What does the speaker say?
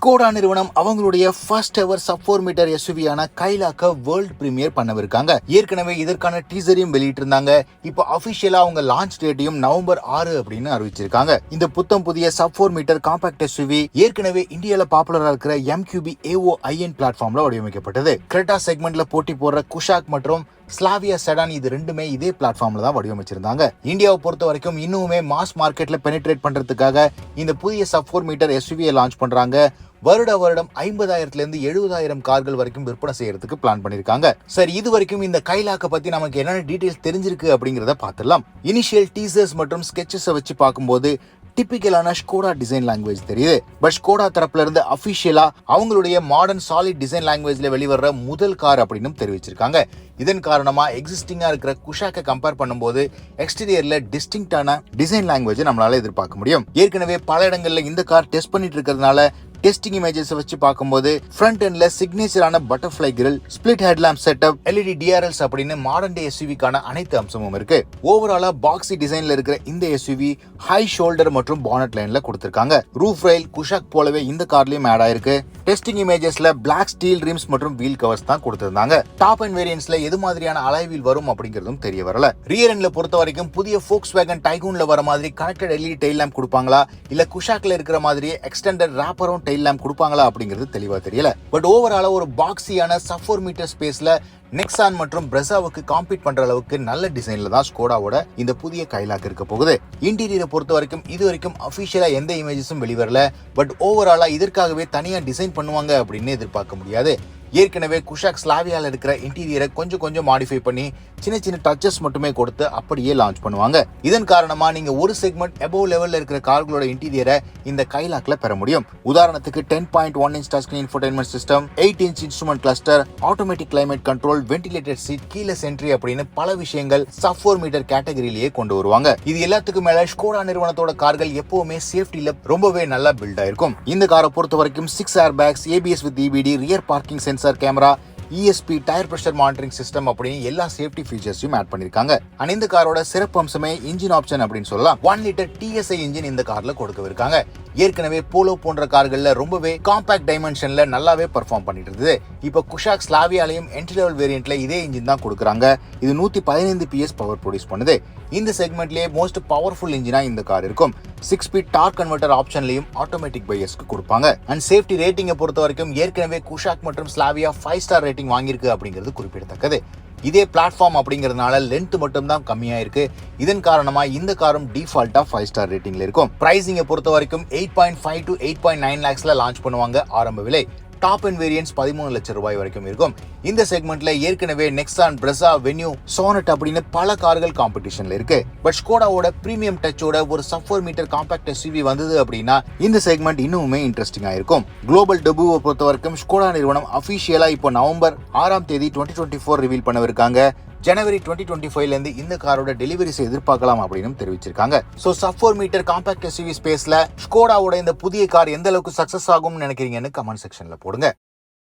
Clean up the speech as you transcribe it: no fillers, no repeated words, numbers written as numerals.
Skoda நிறுவனம் அவங்களுடைய first ever sub 4 metre எஸ்யூவியான கைலாக்க வேர்ல்ட் பிரீமியர் பண்ணவிருக்காங்க. ஏற்கனவே இதற்கான டீசரையும் வெளியிட்டு இருந்தாங்க. இப்போ அபிஷியலா அவங்க லான்ச் டேட்டையும் நவம்பர் 6 அப்படின்னு அறிவிச்சிருக்காங்க. இந்த புத்தம் புதிய சப் 4 மீட்டர் காம்பாக்ட் எஸ்யூவி ஏற்கனவே இந்தியால பாப்புலரா இருக்கிற MQB-A0 IN பிளாட்ஃபார்ம்ல வடிவமைக்கப்பட்டது. கிரெட்டா செக்மெண்ட்ல போட்டி போடுற குஷாக் மற்றும் ஸ்லாவியா செடான் இது ரெண்டுமே இதே பிளாட்ஃபார்ம்ல தான் வடிவமைச்சிருந்தாங்க. இந்தியாவை பொறுத்த வரைக்கும் இன்னுமே மாஸ் மார்க்கெட்ல பெனிட்ரேட் பண்றதுக்காக இந்த புதிய சப் 4 மீட்டர் எஸ்யூவியை லான்ச் பண்றாங்க. வருடம் 50,000 இருந்து 70,000 கார்கள் வரைக்கும் விற்பனை செய்யறதுக்கு பிளான் பண்ணிருக்காங்க. சரி, இது வரைக்கும் இந்த கைலாக்க பத்தி நமக்கு என்னென்ன டீடைல்ஸ் தெரிஞ்சிருக்கு அப்படிங்கறத பார்த்துடலாம். இனிஷியல் டீசர்ஸ் மற்றும் ஸ்கெட்சஸ் வச்சு பார்க்கும்போது டிபிக்கலான ஸ்கோடா டிசைன் லாங்குவேஜ் தெரியுது. பட் ஸ்கோடா தரப்புல இருந்து அபிஷியலா அவங்களுடைய மாடர்ன் சாலிட் டிசைன் லாங்குவேஜ்ல வெளிவர முதல் கார் அப்படின்னு தெரிவிச்சிருக்காங்க. இதன் காரணமா எக்ஸிஸ்டிங்கா இருக்கிற குஷாக்கை கம்பேர் பண்ணும்போது எக்ஸ்டீரியர்ல டிஸ்டிங்டான டிசைன் லாங்குவேஜ் நம்மளால எதிர்பார்க்க முடியும். ஏற்கனவே பல இடங்கள்ல இந்த கார் டெஸ்ட் பண்ணிட்டு இருக்கிறதுனால டெஸ்டிங் இமேஜஸ் வச்சு பார்க்கும்போது ஃப்ரண்ட் எண்ட்ல சிக்னேச்சரான butterfly grill, split headlamp setup, LED DRLs அப்படின்னு மாடர்ன் டே எஸ்யூவிக்கான அனைத்து அம்சமும் இருக்கு. ஓவராலா பாக்ஸி டிசைன்ல இருக்கிற இந்த எஸ்யூவி ஹை ஷோல்டர் மற்றும் பானட் லைன்ல கொடுத்திருக்காங்க. ரூஃப் ரெயில் குஷாக் போலவே இந்த கார்லயும் ஆட் ஆயிருக்கு. டெஸ்டிங் இமேஜஸ்ல பிளாக் ஸ்டீல் ரிம்ஸ் மற்றும் வீல் கவர்ஸ் தான் கொடுத்திருந்தாங்க. டாப் அண்ட் வேரியன்ட்ஸ்ல எது மாதிரியான அலாய் வீல் வரும் அப்படிங்கிறதும் தெரிய வரல. ரியர் எண்ட்ல பொறுத்த வரைக்கும் புதிய Volkswagen டைகூன்ல வர மாதிரி கனெக்டட் LED டெயில் லேம்ப் கொடுப்பாங்களா இல்ல குஷாக்ல இருக்கிற மாதிரி extended wrap around tail lamp கொடுப்பாங்களா அப்படிங்கிறது தெளிவா தெரியல. பட் ஓவராலா ஒரு பாக்ஸியான சப் 4 மீட்டர் ஸ்பேஸ்ல நெக்ஸான் மற்றும் பிரெஸாவுக்கு காம்பீட் பண்ற அளவுக்கு நல்ல டிசைன்ல தான் ஸ்கோடாவோட இந்த புதிய கைலாக் இருக்க போகுது. இன்டீரியரை பொறுத்த வரைக்கும் இது வரைக்கும் அபிஷியலா எந்த இமேஜஸும் வெளிவரல. பட் ஓவராலா இதற்காகவே தனியா டிசைன் பண்ணுவாங்க அப்படின்னு எதிர்பார்க்க முடியாது. ஏற்கனவே குஷாக் ஸ்லாவியால இருக்கிற இன்டீரியரை கொஞ்சம் மாடிஃபை பண்ணி சின்ன டச்சஸ் மட்டுமே கொடுத்து அப்படியே லான்ச் பண்ணுவாங்க. இதன் காரணமா நீங்க ஒரு செக்மெண்ட் அபோவ் லெவல்ல இருக்கிற கார்களோட இன்டீரியரை இந்த கைலாக்ல பெற முடியும். உதாரணத்துக்கு 10.1 inch touch screen infotainment system, 8 inch instrument cluster, automatic climate control, ventilated seat, keyless entry அப்படின்னு பல விஷயங்கள் சப் 4 மீட்டர் கேட்டகரியிலேயே கொண்டு வருவாங்க. இது எல்லாத்துக்கும் மேல ஸ்கோடா நிறுவனத்தோட கார்கள் எப்பவுமே சேஃப்டில ரொம்பவே நல்லா பில்ட் ஆயிருக்கும். இந்த காரை பொறுத்த வரைக்கும் 6 air bags, ABS with EBD, rear parking sensor camera, ESP, tyre pressure monitoring system அப்படின்னு எல்லா சேஃப்டி ஃபீச்சர்ஸையும் ஆட் பண்ணிருக்காங்க. அண்ட் இந்த காரோட சிறப்பு அம்சமே இன்ஜின் ஆப்ஷன் அப்படின்னு சொல்லலாம். 1 லிட்டர் TSI இன்ஜின் இந்த கார்ல கொடுக்கவிருக்காங்க. ஏற்கனவே போலோ போன்ற கார்கள்ல ரொம்பவே காம்பாக்ட் டைமென்ஷன்ல நல்லாவே பெர்ஃபார்ம் பண்ணிட்டு இருந்தது. இப்போ குஷாக் ஸ்லாவியாலையும் என்ட்ரி லெவல் வேரியன்ட்ல இதே இன்ஜின் தான் கொடுக்குறாங்க. இது 115 PS பவர் ப்ரொடியூஸ் பண்ணுது. இந்த செக்மெண்ட்லயே மோஸ்ட் பவர்ஃபுல் இன்ஜினா இந்த கார் இருக்கும். 6 ஸ்பீட் டார்க் கன்வெர்ட்டர் ஆப்ஷன்லயும் ஆட்டோமேட்டிக் பையஸ்க்கு கொடுப்பாங்க. அண்ட் சேஃப்டி ரேட்டிங்கை பொறுத்த வரைக்கும் ஏற்கனவே குஷாக் மற்றும் ஸ்லாவியா 5 ஸ்டார் ரேட்டிங் வாங்கியிருக்கு அப்படிங்கிறது குறிப்பிடத்தக்கது. இதே பிளாட்ஃபார்ம் அப்படிங்கிறதுனால லென்த் மட்டும் தான் கம்மியா இருக்கு. இதன் காரணமா இந்த காரும் டிஃபால்ட்டா 5 ஸ்டார் ரேட்டிங்ல இருக்கும். பிரைசிங்கை பொறுத்த வரைக்கும் 8.5 to 8.9 lakhsல லான்ச் பண்ணுவாங்க. ஆரம்ப விலை டாப் அண்ட் வேரியன்ட்ஸ் 13 லட்சம் ரூபாய் வரைக்கும் இருக்கும். இந்த செக்மெண்ட்ல ஏற்கனவே நெக்ஸான் Brezza, வென்யூ, sonet அப்படின்னு பல கார்கள் காம்படிஷன்ல இருக்கு. பட் ஸ்கோடாவோட பிரீமியம் டச்சோட ஒரு சப் 4 மீட்டர் காம்பாக்ட் எஸ்யூவி வந்தது அப்படின்னா இந்த செக்மெண்ட் இன்னுமே இன்ட்ரெஸ்டிங்கா இருக்கும். குளோபல் டெபியூவை பொறுத்த வரைக்கும் ஸ்கோடா நிறுவனம் அபிஷியலா இப்போ நவம்பர் 6 2024 ரிவீல் பண்ணவிருக்காங்க. ஜனவரி 2025 இருந்து இந்த காரோட டெலிவரிஸ் எதிர்பார்க்கலாம் அப்படின்னு தெரிவிச்சிருக்காங்க. So sub 4 metre compact SUV ஸ்பேஸ்ல ஸ்கோடாவோட இந்த புதிய கார் எந்த அளவுக்கு சக்சஸ் ஆகும்னு நினைக்கிறீங்கன்னு கமெண்ட் செக்ஷன்ல போடுங்க.